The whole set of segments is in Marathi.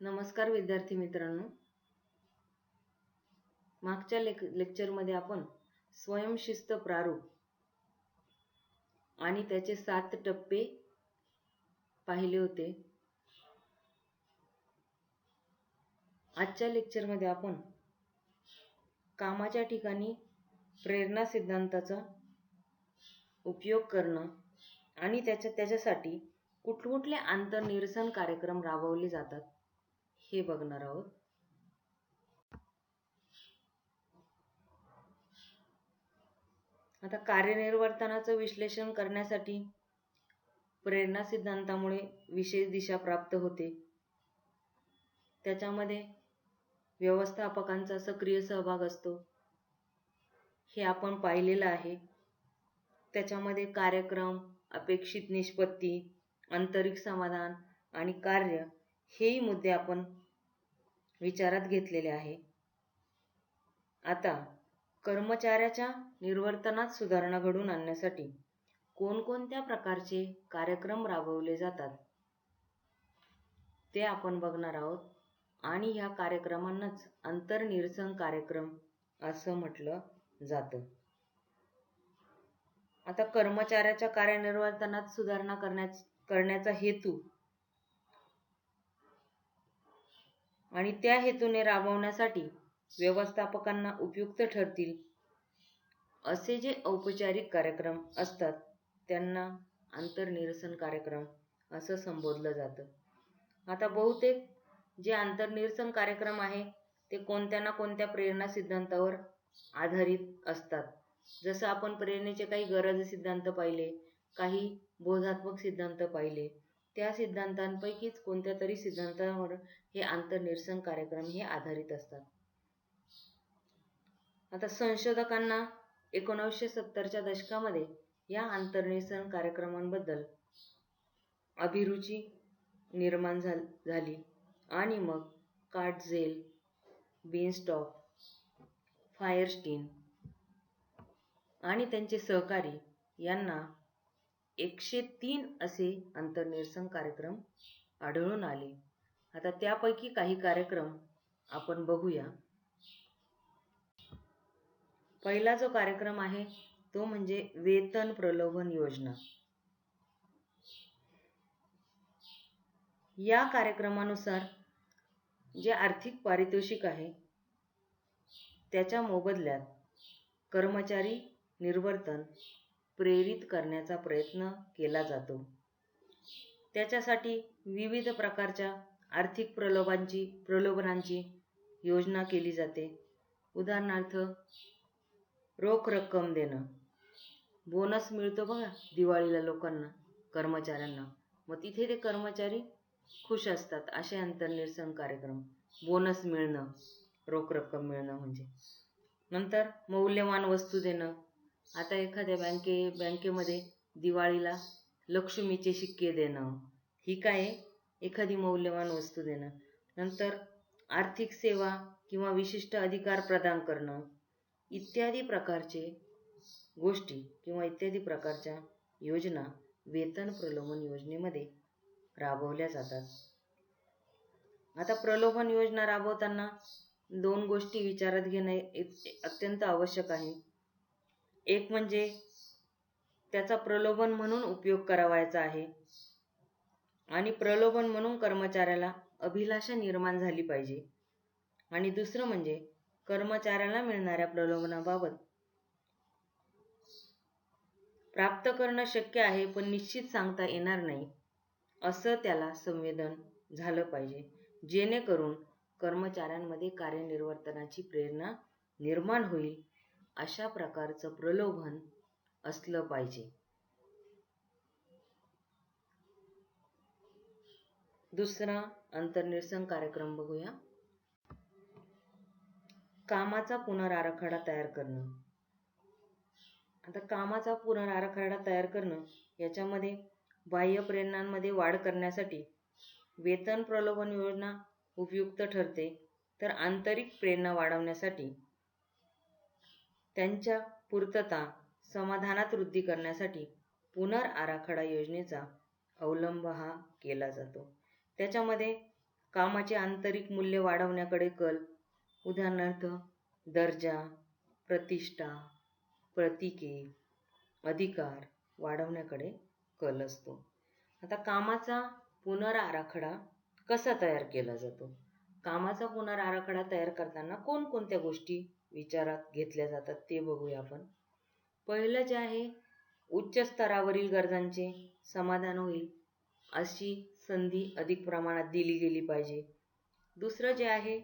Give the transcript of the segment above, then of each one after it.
नमस्कार विद्यार्थी मित्रांनो. मागच्या लेक्चरमध्ये आपण स्वयंशिस्त प्रारूप आणि त्याचे 7 टप्पे पाहिले होते. आजच्या लेक्चरमध्ये आपण कामाच्या ठिकाणी प्रेरणा सिद्धांताचा उपयोग करणं आणि त्याच्यासाठी कुठले अंतर्निरसन कार्यक्रम राबवले जातात हे बघणार आहोत. आता कार्यनिर्वर्तनाचं विश्लेषण करण्यासाठी प्रेरणा सिद्धांतामुळे विशेष दिशा प्राप्त होते. त्याच्यामध्ये व्यवस्थापकांचा सक्रिय सहभाग असतो हे आपण पाहिलेलं आहे. त्याच्यामध्ये कार्यक्रम, अपेक्षित निष्पत्ती, आंतरिक समाधान आणि कार्य हेही मुद्दे आपण विचारात घेतलेले आहे. आता कर्मचाऱ्याच्या निर्वर्तनात सुधारणा घडवून आणण्यासाठी कोणकोणत्या प्रकारचे कार्यक्रम राबवले जातात ते आपण बघणार आहोत आणि ह्या कार्यक्रमांनाच अंतर्निरसन कार्यक्रम असं म्हटलं जातं. आता कर्मचाऱ्याच्या कार्यनिर्वर्तनात सुधारणा करण्याचा हेतू आणि त्या हेतूने राबवण्यासाठी व्यवस्थापकांना उपयुक्त ठरतील असे जे औपचारिक कार्यक्रम असतात त्यांना अंतर्निरसन कार्यक्रम असं संबोधलं जातं. आता बहुतेक जे अंतर्निरसन कार्यक्रम आहे ते कोणत्या ना कोणत्या प्रेरणा सिद्धांतावर आधारित असतात. जसं आपण प्रेरणेचे काही गरज सिद्धांत पाहिले, काही बोधात्मक सिद्धांत पाहिले, त्या सिद्धांतांपैकीच कोणत्या तरी सिद्धांतावर हे अंतर्निरसन कार्यक्रम हे आधारित असतात. आता संशोधकांना 1970च्या दशकामध्ये या अंतर्निरसन कार्यक्रमांबद्दल अभिरुची निर्माण झाली आणि मग कार्टझेल, बिनस्टॉक, फायरस्टीन आणि त्यांचे सहकारी यांना 103 असे अंतर्निरसन कार्यक्रम आढळून आले. आता त्यापैकी काही कार्यक्रम आपण बघूया. पहिला जो कार्यक्रम आहे तो म्हणजे वेतन प्रलोभन योजना. या कार्यक्रमानुसार जे आर्थिक पारितोषिक आहे त्याच्या मोबदल्यात कर्मचारी निर्वर्तन प्रेरित करण्याचा प्रयत्न केला जातो. त्याच्यासाठी विविध प्रकारच्या आर्थिक प्रलोभनांची योजना केली जाते. उदाहरणार्थ रोख रक्कम देणं, बोनस मिळतो बघा दिवाळीला लोकांना, कर्मचाऱ्यांना, मग तिथे ते कर्मचारी खुश असतात. असे अंतर्निरसन कार्यक्रम, बोनस मिळणं, रोख रक्कम मिळणं म्हणजे. नंतर मौल्यवान वस्तू देणं. आता एखाद्या बँकेमध्ये दिवाळीला लक्ष्मीचे शिक्के देणं, ही काय एखादी मौल्यवान वस्तू देणं. नंतर आर्थिक सेवा किंवा विशिष्ट अधिकार प्रदान करणं इत्यादी प्रकारचे गोष्टी किंवा इत्यादी प्रकारच्या योजना वेतन प्रलोभन योजनेमध्ये राबवल्या जातात. आता प्रलोभन योजना राबवताना 2 गोष्टी विचारात घेणे अत्यंत आवश्यक आहे. एक म्हणजे त्याचा प्रलोभन म्हणून उपयोग करावायचा आहे आणि प्रलोभन म्हणून कर्मचाऱ्याला अभिलाषा निर्माण झाली पाहिजे. आणि दुसरं म्हणजे कर्मचाऱ्याला मिळणाऱ्या प्रलोभनाबाबत प्राप्त करणं शक्य आहे पण निश्चित सांगता येणार नाही असं त्याला संवेदन झालं पाहिजे, जेणेकरून कर्मचाऱ्यांमध्ये कार्यनिर्वर्तनाची प्रेरणा निर्माण होईल अशा प्रकारचं प्रलोभन असलं पाहिजे. दुसरा अंतर्निरसन कार्यक्रम बघूया. कामाचा पुनर्आराखडा तयार करणं. आता कामाचा पुनर्आराखडा तयार करणं याच्यामध्ये बाह्य प्रेरणांमध्ये वाढ करण्यासाठी वेतन प्रलोभन योजना उपयुक्त ठरते, तर आंतरिक प्रेरणा वाढवण्यासाठी त्यांच्या पूर्तता समाधानात वृद्धी करण्यासाठी पुनर्आराखडा योजनेचा अवलंब हा केला जातो. त्याच्यामध्ये कामाचे आंतरिक मूल्य वाढवण्याकडे कल, उदाहरणार्थ दर्जा, प्रतिष्ठा, प्रतीके, अधिकार वाढवण्याकडे कल असतो. आता कामाचा पुनर्आराखडा कसा तयार केला जातो? कामाचा पुनर्आराखडा तयार करताना कोणकोणत्या गोष्टी विचारात घेतल्या जातात ते बघूया आपण. पहिलं जे आहे, उच्च स्तरावरील गरजांचे समाधान होईल अशी संधी अधिक प्रमाणात दिली गेली पाहिजे. दुसरं जे आहे,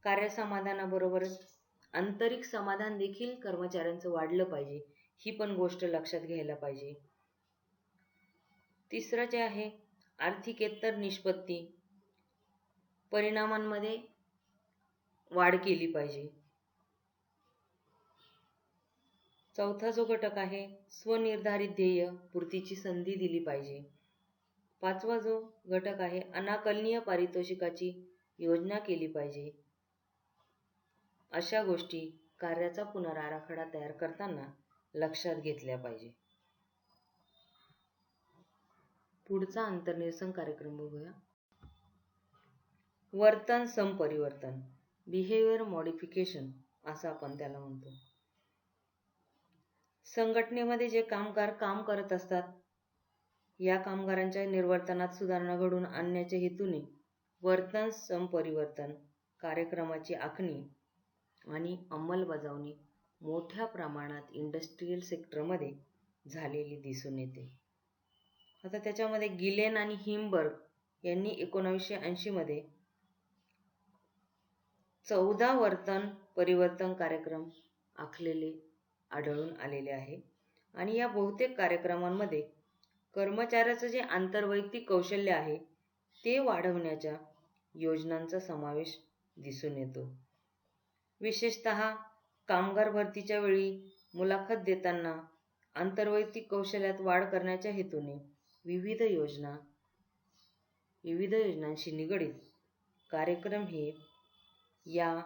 कार्यसमाधानाबरोबरच आंतरिक समाधान देखील कर्मचाऱ्यांचं वाढलं पाहिजे, ही पण गोष्ट लक्षात घ्यायला पाहिजे. तिसरं जे आहे, आर्थिकेतर निष्पत्ती परिणामांमध्ये वाढ केली पाहिजे. चौथा जो घटक आहे, स्वनिर्धारित ध्येय पूर्तीची संधी दिली पाहिजे. पाचवा जो घटक आहे, अनाकलनीय पारितोषिकाची योजना केली पाहिजे. अशा गोष्टी कार्याचा पुनर्आराखडा तयार करताना लक्षात घेतल्या पाहिजे. पुढचा अंतर्निरसन कार्यक्रम बघूया. वर्तन संपरिवर्तन, बिहेवियर मॉडिफिकेशन असं आपण त्याला म्हणतो. संघटनेमध्ये जे कामगार काम करत असतात, या कामगारांच्या निर्वर्तनात सुधारणा घडवून आणण्याच्या हेतूने वर्तन संपरिवर्तन कार्यक्रमाची आखणी आणि अंमलबजावणी मोठ्या प्रमाणात इंडस्ट्रियल सेक्टरमध्ये झालेली दिसून येते. आता त्याच्यामध्ये गिलेन आणि हिमबर्ग यांनी 1980 मध्ये 14 वर्तन परिवर्तन कार्यक्रम आखलेले आढळून आलेले आहे. आणि या बहुतेक कार्यक्रमांमध्ये कर्मचाऱ्याचं जे आंतरवैयक्तिक कौशल्य आहे ते वाढवण्याच्या योजनांचा समावेश दिसून येतो. विशेषतः कामगार भरतीच्या वेळी मुलाखत देताना आंतरवैयक्तिक कौशल्यात वाढ करण्याच्या हेतूने विविध योजनांशी निगडीत कार्यक्रम हे या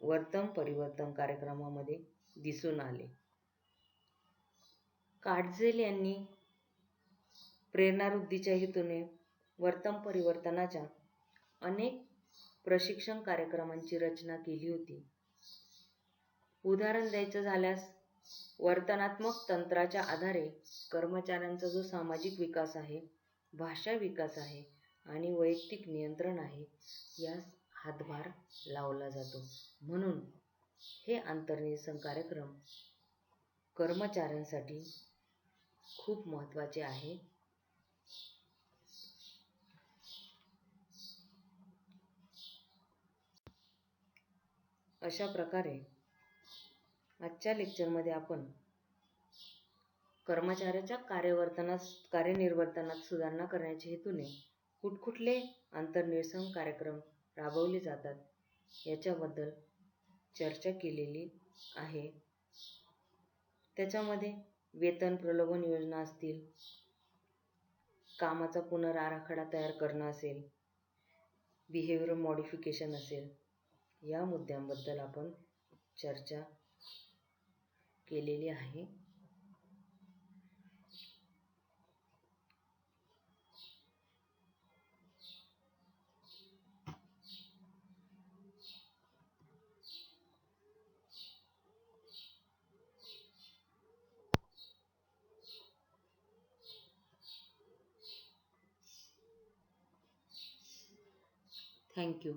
वर्तन परिवर्तन कार्यक्रमामध्ये दिसून आले. कार्डझेल यांनी प्रेरणावृद्धीच्या हेतूने वर्तन परिवर्तनाच्या अनेक प्रशिक्षण कार्यक्रमांची रचना केली होती. उदाहरण द्यायचं झाल्यास, वर्तनात्मक तंत्राच्या आधारे कर्मचाऱ्यांचा जो सामाजिक विकास आहे, भाषा विकास आहे आणि वैयक्तिक नियंत्रण आहे, यास हातभार लावला जातो. म्हणून हे अंतर्निरसन कार्यक्रम कर्मचाऱ्यांसाठी खूप महत्त्वाचे आहे. अशा प्रकारे आजच्या लेक्चरमध्ये आपण कर्मचाऱ्याच्या कार्यनिर्वर्तनात सुधारणा करण्याच्या हेतूने कुठकुठले अंतर्निरसन कार्यक्रम राबवले जातात याच्याबद्दल चर्चा केलेली आहे. त्याच्यामध्ये वेतन प्रलोभन योजना असतील, कामाचा पुनर्आराखडा तयार करणं असेल, बिहेवियर मॉडिफिकेशन असेल, या मुद्द्यांबद्दल आपण चर्चा केलेली आहे. Thank you.